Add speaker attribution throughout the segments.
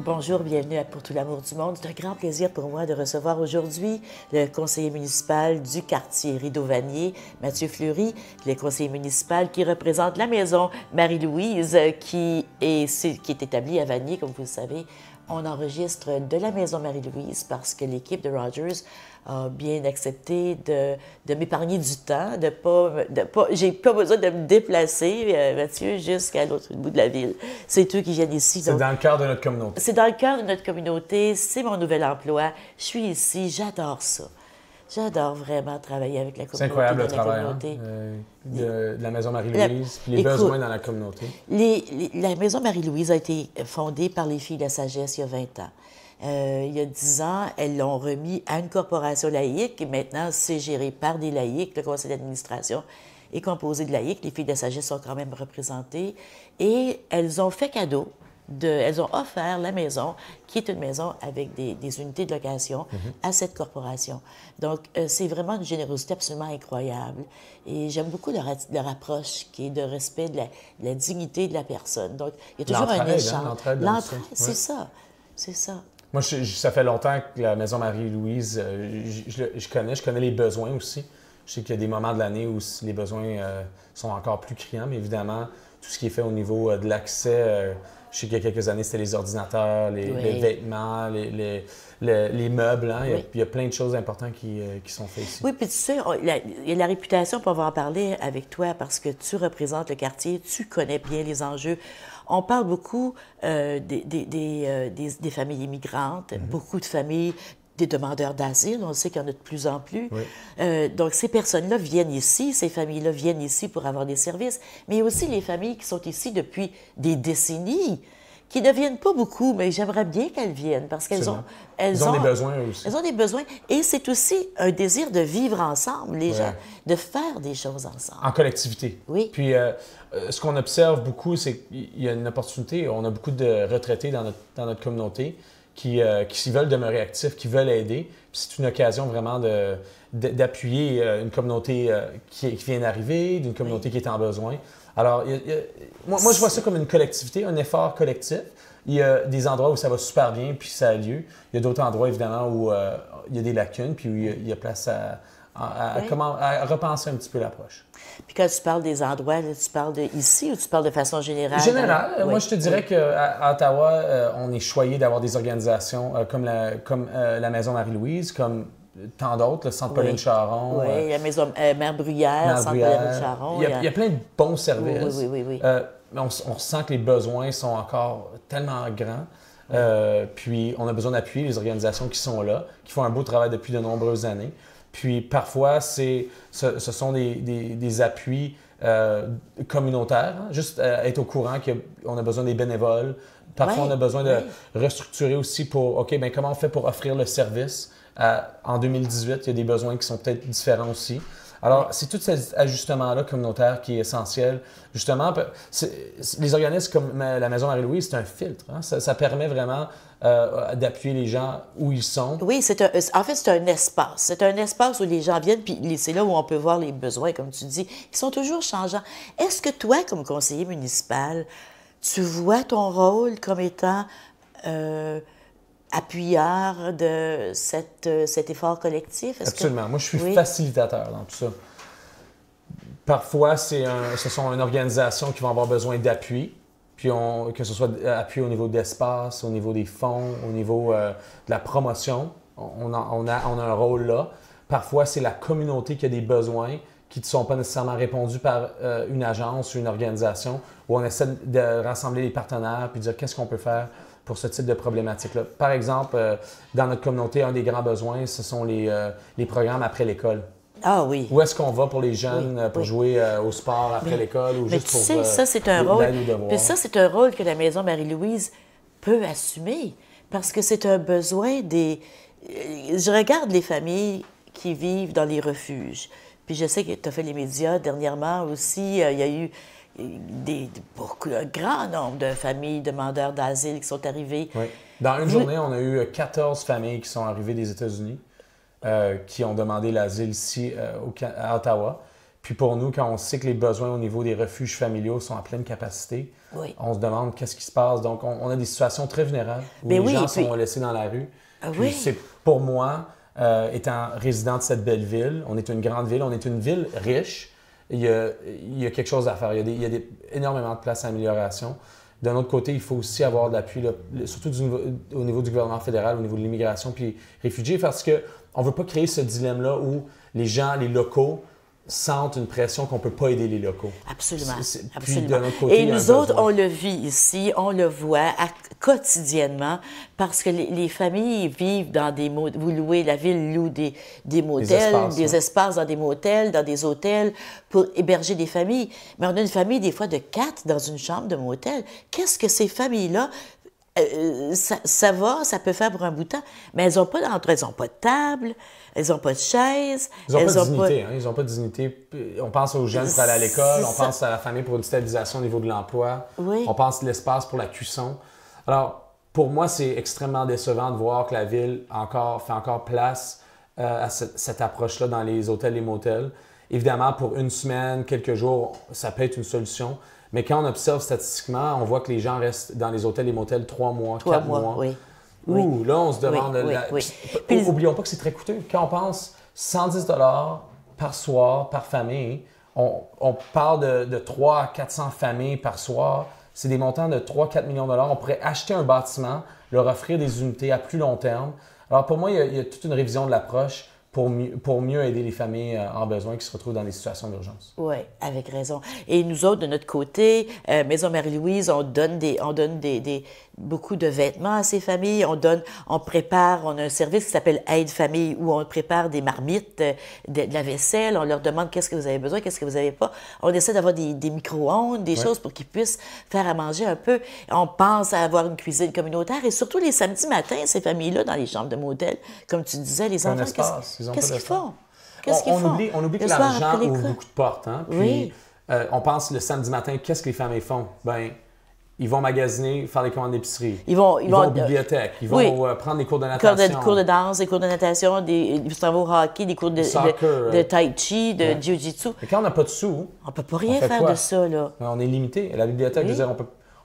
Speaker 1: Bonjour, bienvenue à Pour tout l'amour du monde. C'est un grand plaisir pour moi de recevoir aujourd'hui le conseiller municipal du quartier Rideau-Vanier, Mathieu Fleury, le conseiller municipal qui représente la maison Marie-Louise qui est établie à Vanier, comme vous le savez. On enregistre de la maison Marie-Louise parce que l'équipe de Rogers a bien accepté de m'épargner du temps, j'ai pas besoin de me déplacer, Mathieu, jusqu'à l'autre bout de la ville. C'est eux qui viennent ici.
Speaker 2: C'est dans le cœur de notre communauté.
Speaker 1: C'est dans le cœur de notre communauté, c'est mon nouvel emploi. Je suis ici, j'adore ça. J'adore vraiment travailler avec la communauté.
Speaker 2: C'est incroyable le travail de la Maison Marie-Louise, les besoins dans la communauté.
Speaker 1: La Maison Marie-Louise a été fondée par les Filles de la Sagesse il y a 20 ans. Il y a 10 ans, elles l'ont remis à une corporation laïque et maintenant, c'est géré par des laïcs. Le conseil d'administration est composé de laïcs. Les Filles de la Sagesse sont quand même représentées. Et elles ont fait cadeau. Elles ont offert la maison, qui est une maison avec des unités de location, à cette corporation. Donc, c'est vraiment une générosité absolument incroyable. Et j'aime beaucoup leur approche, qui est de respect de la dignité de la personne. Donc, il y a toujours un échange. L'entraide, c'est ça. C'est ça.
Speaker 2: Moi, ça fait longtemps que la Maison Marie-Louise, je connais les besoins aussi. Je sais qu'il y a des moments de l'année où les besoins sont encore plus criants, mais évidemment, tout ce qui est fait au niveau de l'accès, je sais qu'il y a quelques années, c'était les ordinateurs, les vêtements, les meubles. Hein? Il y a plein de choses importantes qui sont faites ici.
Speaker 1: Oui, puis tu sais, il y a la réputation, puis on va en parler avec toi, parce que tu représentes le quartier, tu connais bien les enjeux. On parle beaucoup des familles immigrantes, beaucoup de familles, des demandeurs d'asile, on sait qu'il y en a de plus en plus.
Speaker 2: Oui.
Speaker 1: Donc, ces personnes-là viennent ici, ces familles-là viennent ici pour avoir des services, mais il y a aussi les familles qui sont ici depuis des décennies, qui ne viennent pas beaucoup, mais j'aimerais bien qu'elles viennent, parce qu'elles ont
Speaker 2: des besoins aussi.
Speaker 1: Elles ont des besoins, et c'est aussi un désir de vivre ensemble, les gens, de faire des choses ensemble.
Speaker 2: En collectivité.
Speaker 1: Oui.
Speaker 2: Puis, ce qu'on observe beaucoup, c'est qu'il y a une opportunité, on a beaucoup de retraités dans notre communauté, qui veulent demeurer actifs, qui veulent aider. C'est une occasion vraiment d'appuyer une communauté qui vient d'arriver, d'une communauté qui est en besoin. Alors, moi, je vois ça comme une collectivité, un effort collectif. Il y a des endroits où ça va super bien, puis ça a lieu. Il y a d'autres endroits, évidemment, où il y a des lacunes, puis où il y a place à repenser un petit peu l'approche.
Speaker 1: Puis quand tu parles des endroits, là, tu parles ici ou tu parles de façon générale?
Speaker 2: Général. Moi, je te dirais qu'à Ottawa, on est choyé d'avoir des organisations comme la Maison Marie-Louise, comme tant d'autres, le Centre Pauline Charon.
Speaker 1: Oui, la Maison Mère Bruyère, Centre Pauline Charon.
Speaker 2: Il y a plein de bons services.
Speaker 1: Oui.
Speaker 2: Mais on sent que les besoins sont encore tellement grands. Puis, on a besoin d'appuyer les organisations qui sont là, qui font un beau travail depuis de nombreuses années. Puis parfois, ce sont des appuis communautaires, hein? Juste être au courant qu'on a besoin des bénévoles. Parfois, on a besoin de restructurer aussi pour, OK, bien, comment on fait pour offrir le service? En 2018, il y a des besoins qui sont peut-être différents aussi. Alors, c'est tout cet ajustement-là communautaire qui est essentiel. Justement, les organismes comme la Maison Marie-Louise, c'est un filtre. Hein? Ça permet vraiment d'appuyer les gens où ils sont.
Speaker 1: Oui, en fait, c'est un espace. C'est un espace où les gens viennent, puis c'est là où on peut voir les besoins, comme tu dis, qui sont toujours changeants. Est-ce que toi, comme conseiller municipal, tu vois ton rôle comme étant appuyeur de cet effort collectif?
Speaker 2: Absolument. Moi, je suis facilitateur dans tout ça. Parfois, ce sont une organisation qui va avoir besoin d'appui, puis que ce soit appui au niveau d'espace, au niveau des fonds, au niveau de la promotion. On a un rôle là. Parfois, c'est la communauté qui a des besoins qui ne sont pas nécessairement répondus par une agence ou une organisation, où on essaie de rassembler les partenaires puis de dire qu'est-ce qu'on peut faire pour ce type de problématique-là. Par exemple, dans notre communauté, un des grands besoins, ce sont les programmes après l'école.
Speaker 1: Ah oui.
Speaker 2: Où est-ce qu'on va pour les jeunes pour jouer au sport après l'école ou juste pour
Speaker 1: ça, c'est un rôle. Puis ça, c'est un rôle que la Maison Marie-Louise peut assumer parce que c'est un besoin des... Je regarde les familles qui vivent dans les refuges. Puis je sais que tu as fait les médias dernièrement aussi. Il y a eu un grand nombre de familles demandeurs d'asile qui sont arrivées.
Speaker 2: Oui. Dans une journée, on a eu 14 familles qui sont arrivées des États-Unis qui ont demandé l'asile ici à Ottawa. Puis pour nous, quand on sait que les besoins au niveau des refuges familiaux sont à pleine capacité,
Speaker 1: Oui.
Speaker 2: on se demande qu'est-ce qui se passe. Donc, on a des situations très vulnérables où
Speaker 1: Mais
Speaker 2: les
Speaker 1: oui,
Speaker 2: gens
Speaker 1: puis-
Speaker 2: sont laissés dans la rue. Puis
Speaker 1: oui.
Speaker 2: c'est pour moi, étant résident de cette belle ville, on est une grande ville, on est une ville riche. Il y a quelque chose à faire. Il y a énormément de place à amélioration. D'un autre côté, il faut aussi avoir de l'appui, là, surtout au niveau du gouvernement fédéral, au niveau de l'immigration puis réfugiés, parce qu'on ne veut pas créer ce dilemme-là où les gens, les locaux, sentent une pression qu'on ne peut pas aider les locaux.
Speaker 1: Absolument.
Speaker 2: Puis,
Speaker 1: Absolument.
Speaker 2: de notre côté,
Speaker 1: Et
Speaker 2: il y a un
Speaker 1: nous autres,
Speaker 2: besoin.
Speaker 1: on le vit ici, on le voit quotidiennement, parce que les familles vivent dans des motels. Vous louez, la ville loue des motels,
Speaker 2: espaces,
Speaker 1: des
Speaker 2: ouais.
Speaker 1: espaces dans des motels, dans des hôtels, pour héberger des familles. Mais on a une famille, des fois, de 4 dans une chambre de motel. Qu'est-ce que ces familles-là, ça va, ça peut faire pour un bout de temps, mais elles n'ont pas d'entrée, elles n'ont pas de table, elles n'ont pas de chaise.
Speaker 2: Ils n'ont pas de
Speaker 1: ont
Speaker 2: dignité. Hein? Ils n'ont pas de dignité. On pense aux jeunes pour aller à l'école, on
Speaker 1: C'est ça.
Speaker 2: pense à la famille pour une stabilisation au niveau de l'emploi,
Speaker 1: Oui.
Speaker 2: on pense à l'espace pour la cuisson. Alors, pour moi, c'est extrêmement décevant de voir que la ville fait encore place à cette approche-là dans les hôtels et motels. Évidemment, pour une semaine, quelques jours, ça peut être une solution. Mais quand on observe statistiquement, on voit que les gens restent dans les hôtels et motels 3 mois, 4 mois.
Speaker 1: Oui.
Speaker 2: Ouh, là, on se demande...
Speaker 1: Oui.
Speaker 2: Puis, oublions pas que c'est très coûteux. Quand on pense 110 par soir, par famille, on parle de 300 à 400 familles par soir. C'est des montants de 3-4 millions de dollars. On pourrait acheter un bâtiment, leur offrir des unités à plus long terme. Alors, pour moi, il y a toute une révision de l'approche pour mieux aider les familles en besoin qui se retrouvent dans des situations d'urgence.
Speaker 1: Oui, avec raison. Et nous autres, de notre côté, Maison Marie-Louise, on donne beaucoup de vêtements à ces familles. On a un service qui s'appelle Aide Famille où on prépare des marmites, de la vaisselle. On leur demande qu'est-ce que vous avez besoin, qu'est-ce que vous n'avez pas. On essaie d'avoir des micro-ondes, des choses pour qu'ils puissent faire à manger un peu. On pense à avoir une cuisine communautaire et surtout les samedis matins, ces familles-là, dans les chambres de motel, comme tu disais, les
Speaker 2: Un
Speaker 1: enfants,
Speaker 2: espace. Ils ont
Speaker 1: qu'est-ce
Speaker 2: pas
Speaker 1: qu'ils
Speaker 2: d'espace.
Speaker 1: font? Qu'est-ce qu'ils font?
Speaker 2: On oublie que
Speaker 1: Le soir,
Speaker 2: l'argent
Speaker 1: après
Speaker 2: ouvre
Speaker 1: l'école?
Speaker 2: beaucoup de portes. Hein? Puis,
Speaker 1: Oui.
Speaker 2: on pense le samedi matin, qu'est-ce que les familles font? Ben, ils vont magasiner, faire des commandes d'épicerie.
Speaker 1: Ils vont
Speaker 2: aux bibliothèques. Ils vont prendre des cours de natation.
Speaker 1: Cours de danse, des cours de natation, des travaux au hockey, des cours de tai chi, de jiu-jitsu.
Speaker 2: Mais quand on n'a pas de sous,
Speaker 1: On ne peut pas rien
Speaker 2: fait
Speaker 1: faire
Speaker 2: quoi?
Speaker 1: de ça, là.
Speaker 2: On est limité. La bibliothèque,
Speaker 1: Oui.
Speaker 2: je veux dire,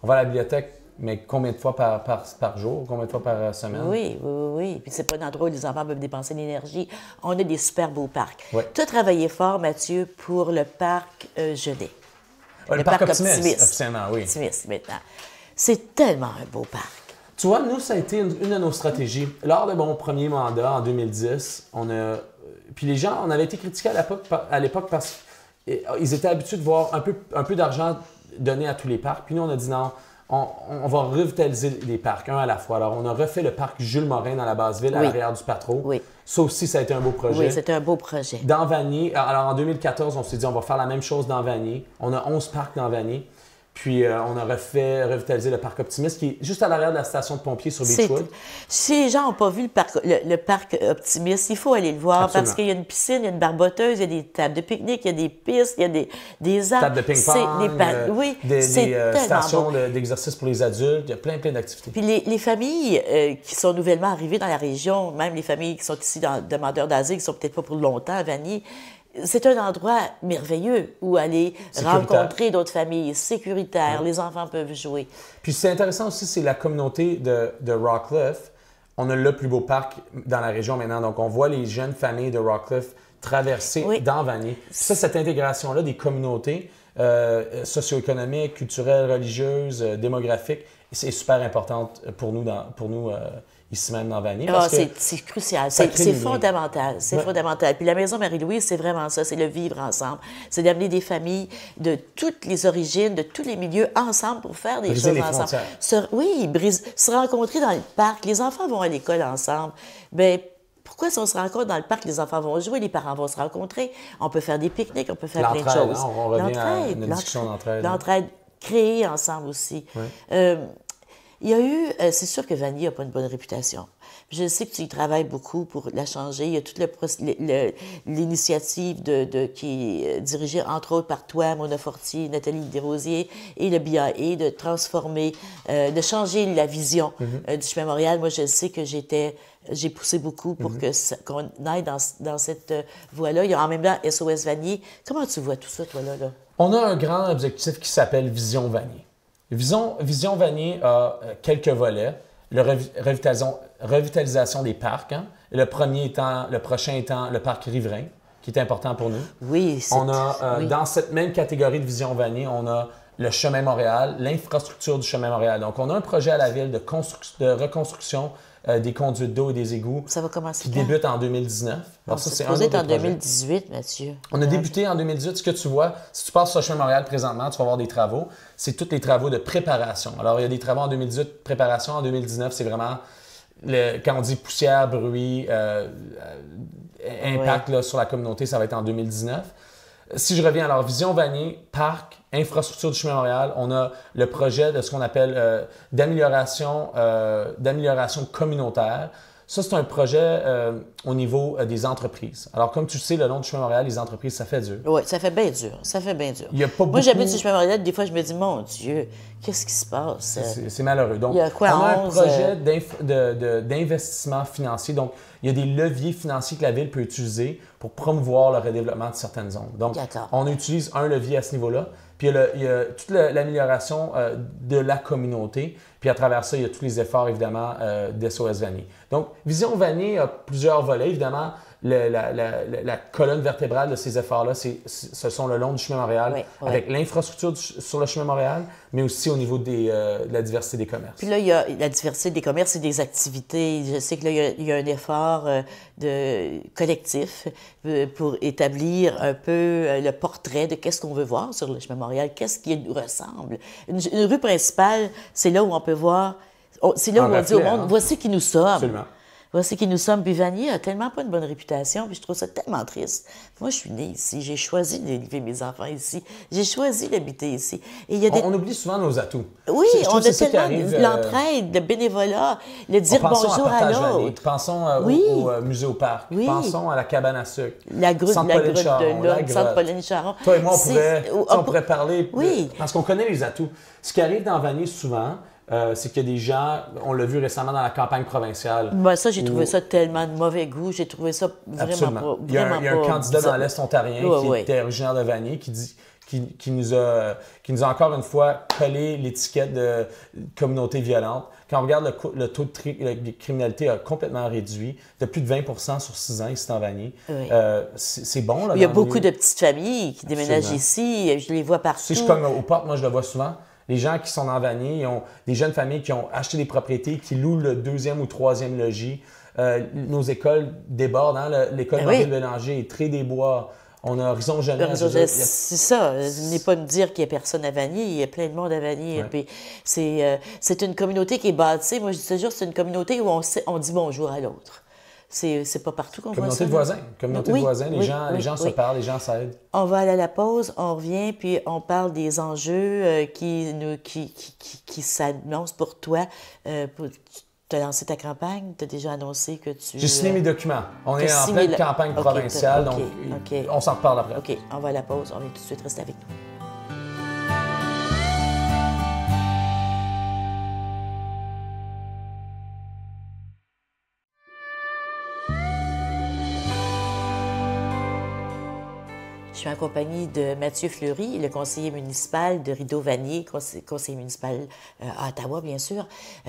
Speaker 2: on va à la bibliothèque, mais combien de fois par jour? Combien de fois par semaine?
Speaker 1: Oui. Puis c'est pas un endroit où les enfants peuvent dépenser l'énergie. On a des super beaux parcs.
Speaker 2: Oui.
Speaker 1: Tu as travaillé fort, Mathieu, pour le parc Genet.
Speaker 2: Le parc Optimiste, officiellement, oui.
Speaker 1: Optimiste, maintenant. C'est tellement un beau parc.
Speaker 2: Tu vois, nous, ça a été une de nos stratégies. Lors de mon premier mandat, en 2010, puis les gens, on avait été critiqués à l'époque parce qu'ils étaient habitués de voir un peu d'argent donné à tous les parcs. Puis nous, on a dit non, on va revitaliser les parcs, un à la fois. Alors, on a refait le parc Jules Morin dans la Basse-Ville, à l'arrière du Patro.
Speaker 1: Oui.
Speaker 2: Ça aussi, ça a été un beau projet.
Speaker 1: Oui, c'était un beau projet.
Speaker 2: Dans Vanier, alors en 2014, on s'est dit on va faire la même chose dans Vanier. On a 11 parcs dans Vanier. Puis on a revitalisé le parc Optimiste qui est juste à l'arrière de la station de pompiers sur Beechwood.
Speaker 1: Si les gens n'ont pas vu le parc Optimiste, il faut aller le voir.
Speaker 2: Absolument.
Speaker 1: Parce qu'il y a une piscine, il y a une barboteuse, il y a des tables de pique-nique, il y a des pistes, il y a des arbres.
Speaker 2: Table de ping-pong,
Speaker 1: Oui,
Speaker 2: des
Speaker 1: c'est tellement
Speaker 2: stations
Speaker 1: beau.
Speaker 2: d'exercice pour les adultes. Il y a plein d'activités.
Speaker 1: Puis les familles qui sont nouvellement arrivées dans la région, même les familles qui sont ici demandeurs d'asile, qui sont peut-être pas pour longtemps à Vanier, c'est un endroit merveilleux où aller rencontrer d'autres familles, sécuritaires, les enfants peuvent jouer.
Speaker 2: Puis c'est intéressant aussi, c'est la communauté de Rockcliffe. On a le plus beau parc dans la région maintenant. Donc, on voit les jeunes familles de Rockcliffe traverser dans Vanier. Ça, cette intégration-là des communautés socio-économiques, culturelles, religieuses, démographiques, c'est super importante pour nous ici même dans Vanier.
Speaker 1: C'est crucial, c'est fondamental, c'est fondamental. Puis la Maison Marie-Louise, c'est vraiment ça, c'est le vivre ensemble. C'est d'amener des familles de toutes les origines, de tous les milieux ensemble pour faire des choses ensemble. Se rencontrer dans le parc, les enfants vont à l'école ensemble. Bien, pourquoi si on se rencontre dans le parc, les enfants vont jouer, les parents vont se rencontrer, on peut faire des pique-niques, on peut faire plein de choses.
Speaker 2: Hein, on revient à une discussion d'entraide.
Speaker 1: L'entraide, créer ensemble aussi.
Speaker 2: Oui.
Speaker 1: Il y a eu, c'est sûr que Vanier n'a pas une bonne réputation. Je sais que tu y travailles beaucoup pour la changer. Il y a toute l'initiative qui est dirigée, entre autres, par toi, Mona Fortier, Nathalie Desrosiers et le BAE, de transformer, de changer la vision du chemin Montréal. Moi, je sais que j'ai poussé beaucoup pour qu'on aille dans cette voie-là. Il y a en même temps SOS Vanier. Comment tu vois tout ça, toi, là?
Speaker 2: On a un grand objectif qui s'appelle Vision Vanier. Vision Vanier a quelques volets. La revitalisation des parcs. Hein? Le prochain étant le parc riverain, qui est important pour nous.
Speaker 1: Oui,
Speaker 2: dans cette même catégorie de Vision Vanier, on a le chemin Montréal, l'infrastructure du chemin Montréal. Donc, on a un projet à la ville de reconstruction des conduites d'eau et des égouts.
Speaker 1: Ça va commencer
Speaker 2: qui débute en 2019.
Speaker 1: Donc, ça, c'est un autre en 2018, Mathieu.
Speaker 2: On a débuté en 2018. Ce que tu vois, si tu passes sur le chemin Montréal présentement, tu vas voir des travaux. C'est tous les travaux de préparation. Alors, il y a des travaux en 2018, préparation. En 2019, c'est vraiment, quand on dit poussière, bruit, impact là, sur la communauté, ça va être en 2019. Si je reviens à leur Vision Vanier, parc, infrastructure du chemin Montréal, on a le projet de ce qu'on appelle d'amélioration communautaire. Ça, c'est un projet au niveau des entreprises. Alors, comme tu sais, le long du chemin Montréal, les entreprises, ça fait dur.
Speaker 1: Oui, ça fait bien dur. Ça fait bien dur.
Speaker 2: Il y a pas
Speaker 1: Moi, j'habite sur le chemin Montréal, des fois, je me dis, mon Dieu, qu'est-ce qui se passe?
Speaker 2: C'est malheureux. Donc,
Speaker 1: il y a quoi,
Speaker 2: on a un projet d'investissement financier. Donc, il y a des leviers financiers que la Ville peut utiliser pour promouvoir le redéveloppement de certaines zones. Donc, on utilise un levier à ce niveau-là. Puis il y a toute l'amélioration de la communauté. Puis à travers ça, il y a tous les efforts, évidemment, d'SOS Vanier. Donc, Vision Vanier a plusieurs volets. Évidemment, la colonne vertébrale de ces efforts-là, ce sont le long du chemin Montréal, avec l'infrastructure sur le chemin Montréal, mais aussi au niveau de la diversité des commerces.
Speaker 1: Puis là, il y a la diversité des commerces et des activités. Je sais que là, il y a un effort collectif pour établir un peu le portrait de qu'est-ce qu'on veut voir sur le chemin Montréal, qu'est-ce qui nous ressemble. Une rue principale, c'est là où on peut voir, c'est là où on dit au monde, voici qui nous sommes.
Speaker 2: Absolument.
Speaker 1: Voici qui nous sommes. Puis Vanier a tellement pas une bonne réputation, puis je trouve ça tellement triste. Moi, je suis née ici, j'ai choisi d'élever mes enfants ici, j'ai choisi d'habiter ici. Et il y a
Speaker 2: on oublie souvent nos atouts.
Speaker 1: Oui, on a tellement l'entraide, le bénévolat, le dire bonjour à l'autre.
Speaker 2: Pensons au musée au parc, pensons à la cabane à sucre,
Speaker 1: la grotte de Centre Pauline Charon.
Speaker 2: Toi et moi, on pourrait parler, parce qu'on connaît les atouts. Ce qui arrive dans Vanier souvent, c'est qu'il y a des gens, on l'a vu récemment dans la campagne provinciale.
Speaker 1: Ben ça, j'ai trouvé ça tellement de mauvais goût. J'ai trouvé ça vraiment pas.
Speaker 2: Il y a un candidat dans l'Est ontarien qui était originaire de Vanier qui nous a encore une fois collé l'étiquette de communauté violente. Quand on regarde le taux de criminalité a complètement réduit, de plus de 20% sur 6 ans ici en Vanier. Oui. C'est bon. Là,
Speaker 1: il y a beaucoup de petites familles qui déménagent ici. Je les vois partout.
Speaker 2: Si je cogne aux portes, moi je le vois souvent. Les gens qui sont en Vanier, ils ont des jeunes familles qui ont acheté des propriétés, qui louent le 2e ou 3e logis. Nos écoles débordent. Hein? L'école Marie-Bélanger, Tré-des-Bois, on a Horizon Jeunesse.
Speaker 1: C'est ça. Ce n'est pas me dire qu'il n'y a personne à Vanier. Il y a plein de monde à Vanier. Ouais. C'est une communauté qui est bâtie. Moi, je dis toujours, c'est une communauté où on dit bonjour à l'autre. C'est pas partout qu'on voit ça.
Speaker 2: Communauté de voisins. Les gens se parlent, les gens s'aident.
Speaker 1: On va aller à la pause, on revient, puis on parle des enjeux qui s'annoncent pour toi. Tu as lancé ta campagne, tu as déjà annoncé que tu...
Speaker 2: J'ai signé mes documents. On est en pleine campagne provinciale, donc on s'en reparle après.
Speaker 1: OK, on va à la pause, on vient tout de suite, rester avec nous. Je suis en compagnie de Mathieu Fleury, le conseiller municipal de Rideau-Vanier, conseiller municipal à Ottawa, bien sûr,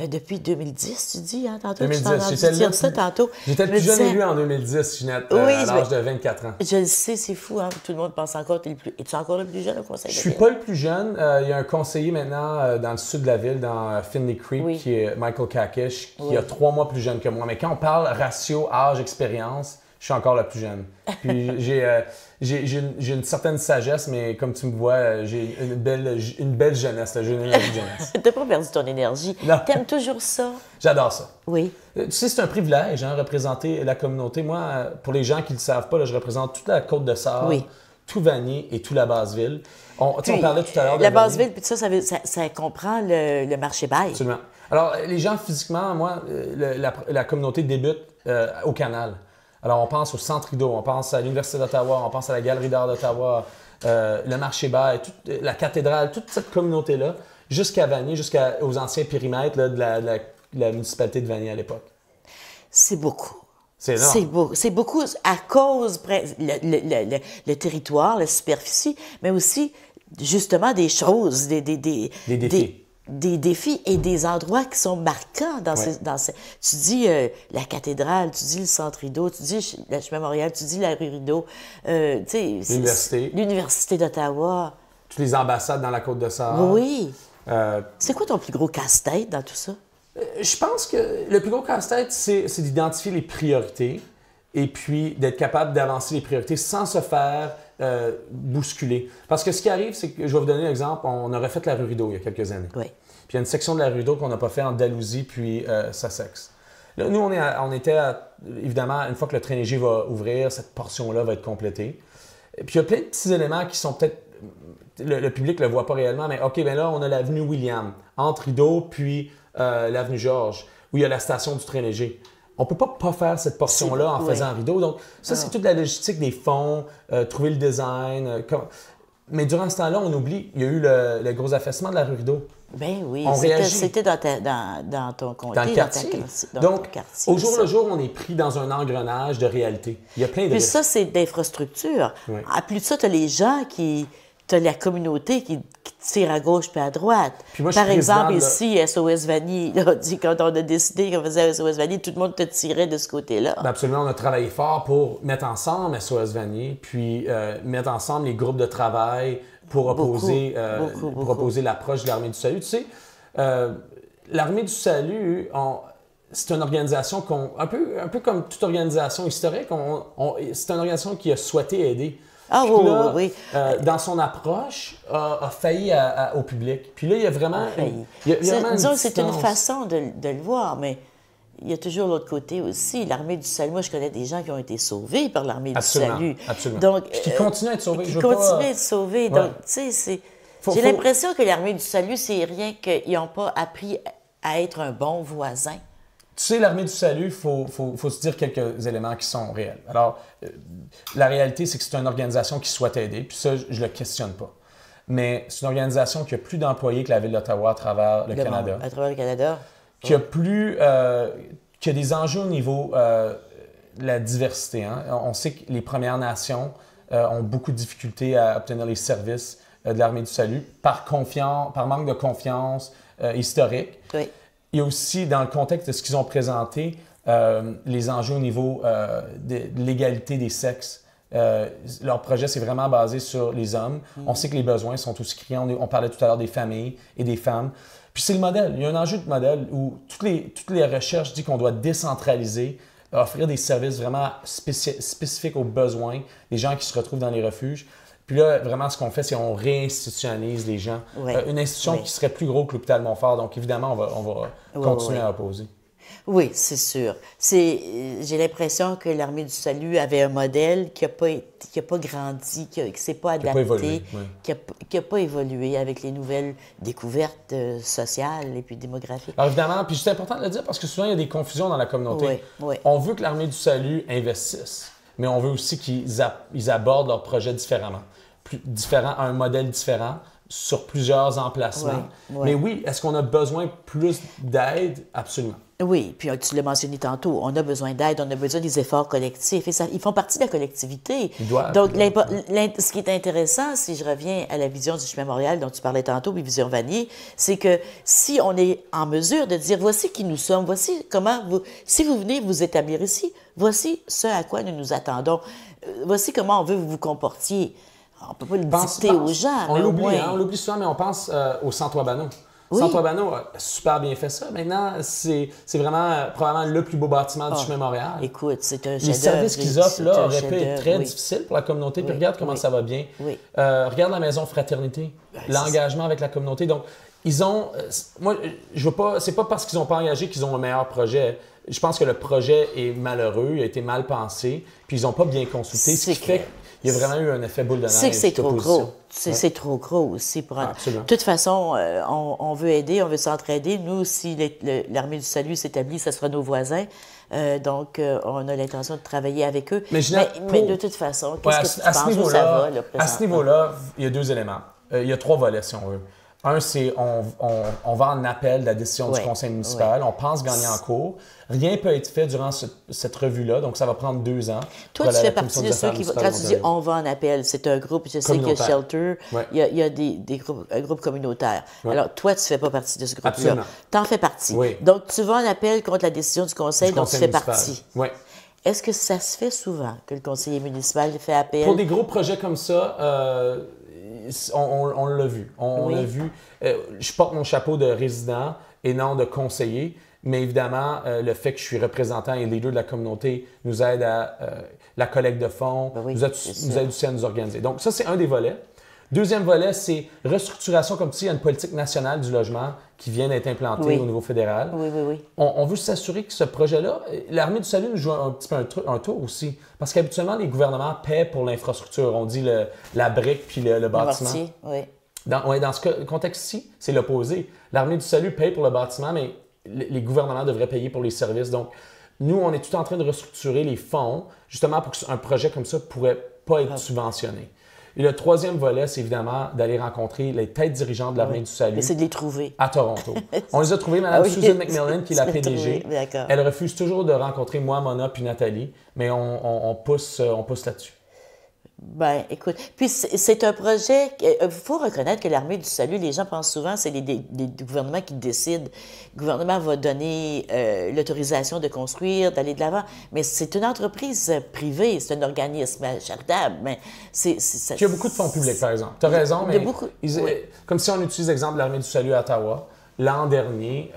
Speaker 1: depuis 2010, tu dis, hein, tantôt?
Speaker 2: 2010, J'étais le plus jeune élu en 2010, Ginette, à l'âge de 24 ans.
Speaker 1: Je le sais, c'est fou, hein, tout le monde pense encore que tu es le plus... Es-tu encore le plus jeune au conseil de ville?
Speaker 2: Je suis pas le plus jeune. Il y a un conseiller maintenant dans le sud de la ville, dans Finley Creek, qui est Michael Kakish, qui a 3 mois plus jeune que moi. Mais quand on parle ratio, âge, expérience, je suis encore le plus jeune. Puis j'ai une certaine sagesse, mais comme tu me vois, j'ai une belle jeunesse. J'ai une énergie de jeunesse.
Speaker 1: T'as pas perdu ton énergie. T'aimes toujours ça?
Speaker 2: J'adore ça.
Speaker 1: Oui.
Speaker 2: Tu sais, c'est un privilège, hein, représenter la communauté. Moi, pour les gens qui ne le savent pas, là, je représente toute la Côte-de-Sœur.
Speaker 1: Oui.
Speaker 2: tout Vanier et tout la Basse-Ville. On parlait tout à l'heure de
Speaker 1: la
Speaker 2: Vanier.
Speaker 1: Basse-Ville, puis ça comprend le marché bail.
Speaker 2: Absolument. Alors, les gens, physiquement, moi, la communauté débute au Canal. Alors, on pense au Centre Rideau, on pense à l'Université d'Ottawa, on pense à la Galerie d'art d'Ottawa, le marché bail, la cathédrale, toute cette communauté-là, jusqu'à Vanier, jusqu'aux anciens périmètres là, de la municipalité de Vanier à l'époque.
Speaker 1: C'est beaucoup.
Speaker 2: C'est énorme.
Speaker 1: C'est beaucoup à cause le territoire, la superficie, mais aussi justement des choses, des
Speaker 2: défis.
Speaker 1: Des défis et des endroits qui sont marquants tu dis la cathédrale, tu dis le Centre Rideau, tu dis le chemin Montréal, tu dis la rue Rideau, l'Université d'Ottawa.
Speaker 2: Toutes les ambassades dans la Côte-de-Sahara.
Speaker 1: Oui. C'est quoi ton plus gros casse-tête dans tout ça?
Speaker 2: Je pense que le plus gros casse-tête, c'est d'identifier les priorités et puis d'être capable d'avancer les priorités sans se faire bousculer. Parce que ce qui arrive, c'est que, je vais vous donner un exemple, on a refait la rue Rideau il y a quelques années.
Speaker 1: Oui.
Speaker 2: Puis il y a une section de la rue Rideau qu'on n'a pas fait en Dalhousie puis Sussex. Là, nous, on était, évidemment, une fois que le train léger va ouvrir, cette portion-là va être complétée. Et puis il y a plein de petits éléments qui sont peut-être... Le public ne le voit pas réellement, mais OK, bien là, on a l'avenue William, entre Rideau puis l'avenue Georges, où il y a la station du train léger. On ne peut pas faire cette portion-là en faisant Rideau. Donc, ça, c'est toute la logistique des fonds, trouver le design. Mais durant ce temps-là, on oublie, il y a eu le gros affaissement de la rue Rideau.
Speaker 1: Ben oui,
Speaker 2: c'était
Speaker 1: dans ton comté,
Speaker 2: dans le quartier. Donc, au jour le jour, on est pris dans un engrenage de réalité. Il y a plein de
Speaker 1: Puis
Speaker 2: risques.
Speaker 1: ça, c'est d'infrastructure.
Speaker 2: Oui.
Speaker 1: En plus de ça, tu as les gens tu as la communauté qui tire à gauche puis à droite.
Speaker 2: Puis moi,
Speaker 1: par exemple, ici, SOS Vanier, quand on a décidé qu'on faisait SOS Vanier, tout le monde te tirait de ce côté-là.
Speaker 2: Ben absolument, on a travaillé fort pour mettre ensemble SOS Vanier, puis mettre ensemble les groupes de travail pour opposer l'approche de l'Armée du Salut. Tu sais, l'Armée du Salut, c'est une organisation un peu comme toute organisation historique, c'est une organisation qui a souhaité aider.
Speaker 1: Ah oui.
Speaker 2: Dans son approche, a failli au public. Puis là, il y a vraiment...
Speaker 1: Disons que c'est une façon de le voir, mais il y a toujours l'autre côté aussi. L'Armée du Salut, moi, je connais des gens qui ont été sauvés par l'Armée du Salut.
Speaker 2: Absolument.
Speaker 1: Donc,
Speaker 2: qui continuent à être sauvés.
Speaker 1: à être sauvés. Ouais. Donc, tu sais, j'ai l'impression que l'Armée du Salut, c'est rien qu'ils n'ont pas appris à être un bon voisin.
Speaker 2: Tu sais, l'Armée du Salut, il faut se dire quelques éléments qui sont réels. Alors, la réalité, c'est que c'est une organisation qui souhaite aider, puis ça, je ne le questionne pas. Mais c'est une organisation qui a plus d'employés que la Ville d'Ottawa à travers le Canada.
Speaker 1: À travers le Canada.
Speaker 2: Qui a qui a des enjeux au niveau de la diversité. Hein? On sait que les Premières Nations ont beaucoup de difficultés à obtenir les services de l'Armée du Salut par manque de confiance historique.
Speaker 1: Oui.
Speaker 2: Il y a aussi, dans le contexte de ce qu'ils ont présenté, les enjeux au niveau de l'égalité des sexes. Leur projet, c'est vraiment basé sur les hommes. On sait que les besoins sont aussi criants. On parlait tout à l'heure des familles et des femmes. Puis c'est le modèle. Il y a un enjeu de modèle où toutes les recherches disent qu'on doit décentraliser, offrir des services vraiment spécifiques aux besoins des gens qui se retrouvent dans les refuges. Puis là, vraiment, ce qu'on fait, c'est qu'on réinstitutionnalise les gens.
Speaker 1: Ouais.
Speaker 2: Une institution qui serait plus gros que l'hôpital Montfort. Donc, évidemment, on va continuer à opposer.
Speaker 1: Oui, c'est sûr. J'ai l'impression que l'Armée du Salut avait un modèle qui n'a pas grandi, qui ne s'est pas adapté, qui n'a pas évolué avec les nouvelles découvertes sociales et puis démographiques.
Speaker 2: Alors évidemment, puis c'est important de le dire parce que souvent, il y a des confusions dans la communauté.
Speaker 1: Oui.
Speaker 2: On veut que l'Armée du Salut investisse, mais on veut aussi qu'ils abordent leurs projets différemment. Un modèle différent sur plusieurs emplacements. Mais oui, est-ce qu'on a besoin plus d'aide? Absolument.
Speaker 1: Oui, puis tu l'as mentionné tantôt, on a besoin d'aide, on a besoin des efforts collectifs. Et ils font partie de la collectivité. Donc, ce qui est intéressant, si je reviens à la vision du chemin Montréal dont tu parlais tantôt, puis Vision Vanier, c'est que si on est en mesure de dire, voici qui nous sommes, voici comment si vous venez vous établir ici, voici ce à quoi nous nous attendons, voici comment on veut que vous vous comportiez. On ne peut pas le dicter aux gens.
Speaker 2: On l'oublie souvent, mais on pense au Centre Wabano. Oui. Centre Wabano a super bien fait ça. Maintenant, c'est vraiment probablement le plus beau bâtiment du chemin Montréal.
Speaker 1: Écoute, c'est un chef-d'œuvre.
Speaker 2: Les services qu'ils offrent là auraient pu être très difficiles pour la communauté. Puis regarde comment ça va bien.
Speaker 1: Oui.
Speaker 2: Regarde la maison Fraternité, l'engagement avec la communauté. Donc, ils ont... moi, je veux pas... C'est pas parce qu'ils n'ont pas engagé qu'ils ont un meilleur projet. Je pense que le projet est malheureux, il a été mal pensé, puis ils n'ont pas bien consulté. Ce qui fait il y a vraiment eu un effet boule de neige.
Speaker 1: C'est que c'est trop
Speaker 2: d'opposition.
Speaker 1: gros. C'est trop gros aussi.
Speaker 2: Absolument.
Speaker 1: De toute façon, on veut aider, on veut s'entraider. Nous, si l'Armée du Salut s'établit, ce sera nos voisins. Donc, on a l'intention de travailler avec eux. Mais de toute façon, qu'est-ce que tu penses où ça va, là,
Speaker 2: à ce niveau-là, il y a 2 éléments. Il y a 3 volets, si on veut. Un, c'est on va en appel de la décision du conseil municipal. On pense gagner en cours. Rien ne peut être fait durant cette revue-là, donc ça va prendre 2 ans.
Speaker 1: Toi, tu fais partie de ceux qui vont. Quand tu dis on va en appel, c'est un groupe, je sais qu'il y a Shelter, il y a des groupes, un groupe communautaire. Alors, toi, tu ne fais pas partie de ce groupe-là. Tu en fais partie.
Speaker 2: Oui.
Speaker 1: Donc, tu vas en appel contre la décision du conseil dont tu fais partie.
Speaker 2: Oui.
Speaker 1: Est-ce que ça se fait souvent que le conseiller municipal fait appel?
Speaker 2: Pour des gros projets comme ça, on l'a vu. On l'a vu. Je porte mon chapeau de résident et non de conseiller, mais évidemment, le fait que je suis représentant et leader de la communauté nous aide à la collecte de fonds, nous aide aussi à nous organiser. Donc ça, c'est un des volets. Deuxième volet, c'est restructuration. Comme tu dis, il y a une politique nationale du logement qui vient d'être implantée au niveau fédéral.
Speaker 1: Oui.
Speaker 2: On veut s'assurer que ce projet-là, l'Armée du Salut nous joue un petit peu un tour aussi. Parce qu'habituellement, les gouvernements paient pour l'infrastructure. On dit la brique puis le bâtiment.
Speaker 1: Le mortier, oui.
Speaker 2: Dans ce contexte-ci, c'est l'opposé. L'Armée du Salut paye pour le bâtiment, mais les gouvernements devraient payer pour les services. Donc, nous, on est tout en train de restructurer les fonds, justement pour qu'un projet comme ça ne pourrait pas être subventionné. Et le troisième volet, c'est évidemment d'aller rencontrer les têtes dirigeantes de l'Armée du Salut.
Speaker 1: Mais c'est de les trouver.
Speaker 2: À Toronto. On les a trouvés, Mme Susan McMillan, qui est la PDG. Elle refuse toujours de rencontrer moi, Mona puis Nathalie, mais on pousse là-dessus.
Speaker 1: Ben, écoute, puis c'est un projet, il faut reconnaître que l'Armée du Salut, les gens pensent souvent c'est les gouvernements qui décident. Le gouvernement va donner l'autorisation de construire, d'aller de l'avant, mais c'est une entreprise privée, c'est un organisme charitable. Mais il
Speaker 2: y a beaucoup de fonds publics, par exemple. Tu as raison, mais comme si on utilise l'exemple de l'Armée du Salut à Ottawa. L'an dernier,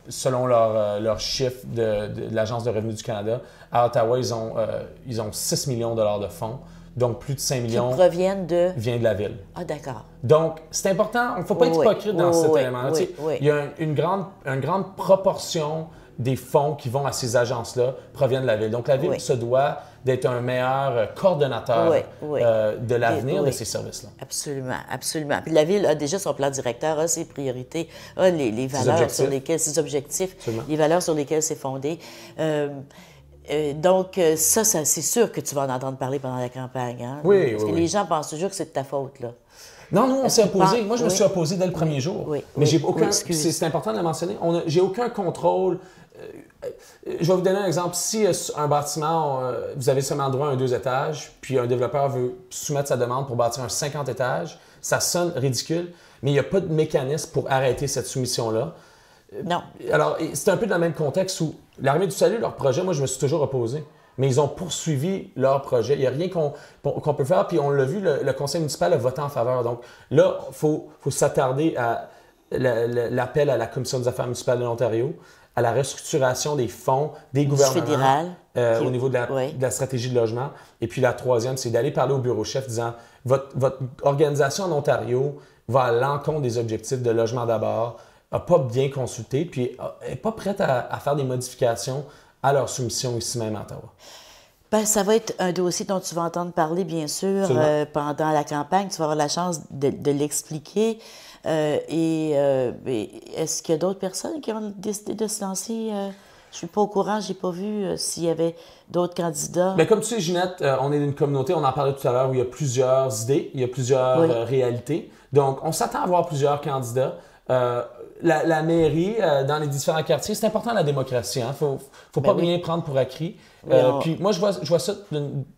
Speaker 2: selon leur chiffre de l'Agence de revenus du Canada, à Ottawa, ils ont 6 millions de dollars de fonds. Donc, plus de 5 millions
Speaker 1: vient de
Speaker 2: la ville.
Speaker 1: Ah, d'accord.
Speaker 2: Donc, c'est important. Il ne faut pas être hypocrite dans cet élément-là. Il y a une grande proportion des fonds qui vont à ces agences-là proviennent de la ville. Donc, la ville se doit d'être un meilleur coordonnateur de l'avenir de ces services-là.
Speaker 1: Absolument, absolument. Puis la ville a déjà son plan directeur, a ses priorités, a les valeurs sur lesquelles, ses objectifs, les valeurs sur lesquelles c'est fondé. Donc, ça, c'est sûr que tu vas en entendre parler pendant la campagne. Hein?
Speaker 2: Oui,
Speaker 1: Parce que les gens pensent toujours que c'est de ta faute, là.
Speaker 2: Non, nous, on s'est opposés. Moi, je me suis opposé dès le premier jour. Mais j'ai aucun... c'est important de le mentionner. J'ai aucun contrôle. Je vais vous donner un exemple. Si un bâtiment, vous avez seulement droit à un 2 étages, puis un développeur veut soumettre sa demande pour bâtir un 50 étages, ça sonne ridicule, mais il n'y a pas de mécanisme pour arrêter cette soumission-là.
Speaker 1: Non.
Speaker 2: Alors, c'est un peu dans le même contexte où l'Armée du Salut, leur projet, moi, je me suis toujours opposé. Mais ils ont poursuivi leur projet. Il n'y a rien qu'on peut faire. Puis on l'a vu, le conseil municipal a voté en faveur. Donc là, il faut s'attarder à l'appel à la Commission des affaires municipales de l'Ontario, à la restructuration des fonds des gouvernements au niveau de la stratégie de logement. Et puis la troisième, c'est d'aller parler au bureau chef disant votre organisation en Ontario va à l'encontre des objectifs de logement d'abord, n'a pas bien consulté, puis n'est pas prête à faire des modifications à leur soumission ici même à Ottawa.
Speaker 1: Bien, ça va être un dossier dont tu vas entendre parler, bien sûr, pendant la campagne. Tu vas avoir la chance de l'expliquer. Est-ce qu'il y a d'autres personnes qui ont décidé de se lancer? Je ne suis pas au courant, je n'ai pas vu s'il y avait d'autres candidats.
Speaker 2: Bien, comme tu sais, Ginette, on est une communauté, on en parlait tout à l'heure, où il y a plusieurs idées, il y a plusieurs réalités. Donc, on s'attend à avoir plusieurs candidats. La mairie, dans les différents quartiers, c'est important la démocratie. Il ne faut pas rien prendre pour acquis. Puis moi, je vois ça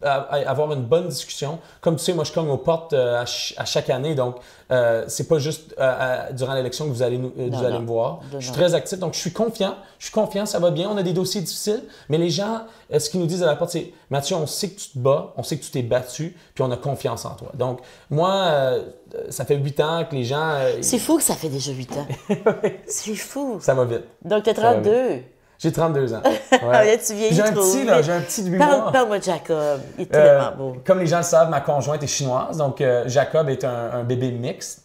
Speaker 2: avoir une bonne discussion. Comme tu sais, moi, je cogne aux portes à chaque année. Donc, c'est pas juste durant l'élection que vous allez me voir. Je suis très actif. Donc, je suis confiant. Ça va bien. On a des dossiers difficiles. Mais les gens, ce qu'ils nous disent à la porte, c'est « Mathieu, on sait que tu te bats. On sait que tu t'es battu. Puis on a confiance en toi. » Donc, moi, ça fait 8 ans que les gens...
Speaker 1: C'est fou que ça fait déjà 8 ans. C'est fou.
Speaker 2: Ça va vite.
Speaker 1: Donc, tu as 32.
Speaker 2: J'ai 32 ans.
Speaker 1: Là, tu vieillis trop.
Speaker 2: J'ai un petit de 8 mois.
Speaker 1: Parle-moi de Jacob. Il est tellement beau.
Speaker 2: Comme les gens le savent, ma conjointe est chinoise. Donc, Jacob est un bébé mixte.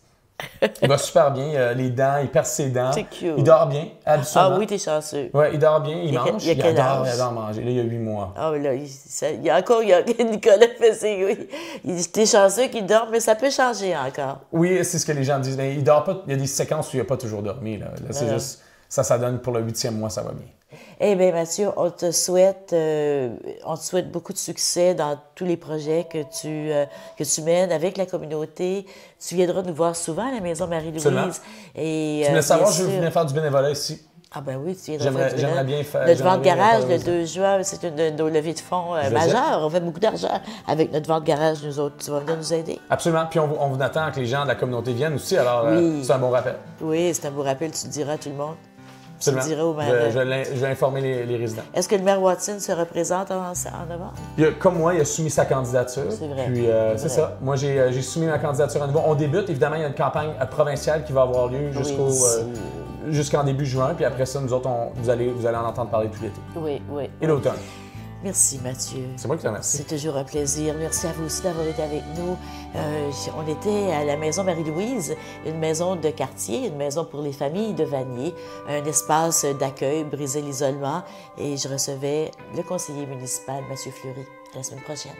Speaker 2: Il va super bien. Les dents, il perce ses dents.
Speaker 1: C'est cute.
Speaker 2: Il dort bien, habituellement.
Speaker 1: Ah oui, t'es chanceux.
Speaker 2: Oui, il dort bien, il
Speaker 1: Il
Speaker 2: mange.
Speaker 1: y a quel âge?
Speaker 2: Il adore manger. Là, il y a 8 mois.
Speaker 1: Ah oui, là, il y a encore, Nicolas fait ses... Oui. T'es chanceux qu'il dorme, mais ça peut changer encore.
Speaker 2: Oui, c'est ce que les gens disent. Mais il dort pas. Il y a des séquences où il n'a pas toujours dormi. Là, c'est juste... Ça donne pour le 8e mois, ça va bien.
Speaker 1: Eh bien, Mathieu, on te souhaite beaucoup de succès dans tous les projets que tu mènes avec la communauté. Tu viendras nous voir souvent à la Maison Marie-Louise. Et,
Speaker 2: tu voulais savoir,
Speaker 1: bien
Speaker 2: je
Speaker 1: sûr...
Speaker 2: vais venir faire du bénévolat ici.
Speaker 1: Ah ben oui, tu viendras faire du
Speaker 2: J'aimerais bien faire...
Speaker 1: Notre vente garage, le 2 juin, c'est une de nos levées de fonds majeures. On fait beaucoup d'argent avec notre vente garage, nous autres. Tu vas venir nous aider?
Speaker 2: Absolument. Puis on vous attend que les gens de la communauté viennent aussi. Alors, c'est un bon rappel.
Speaker 1: Oui, c'est un beau rappel. Tu le diras à tout le monde.
Speaker 2: Absolument.
Speaker 1: Tu le diras au maire.
Speaker 2: Je vais informer les résidents.
Speaker 1: Est-ce que le maire Watson se représente en novembre?
Speaker 2: Comme moi, il a soumis sa candidature.
Speaker 1: C'est vrai.
Speaker 2: Puis, c'est ça. Moi, j'ai soumis ma candidature à nouveau. On débute. Évidemment, il y a une campagne provinciale qui va avoir lieu jusqu'en début juin. Puis après ça, nous autres, vous allez en entendre parler tout l'été.
Speaker 1: Oui, oui.
Speaker 2: Et l'automne.
Speaker 1: Merci, Mathieu.
Speaker 2: C'est moi qui te remercie.
Speaker 1: C'est toujours un plaisir. Merci à vous aussi d'avoir été avec nous. On était à la Maison Marie-Louise, une maison de quartier, une maison pour les familles de Vanier, un espace d'accueil, briser l'isolement. Et je recevais le conseiller municipal, Mathieu Fleury. À la semaine prochaine.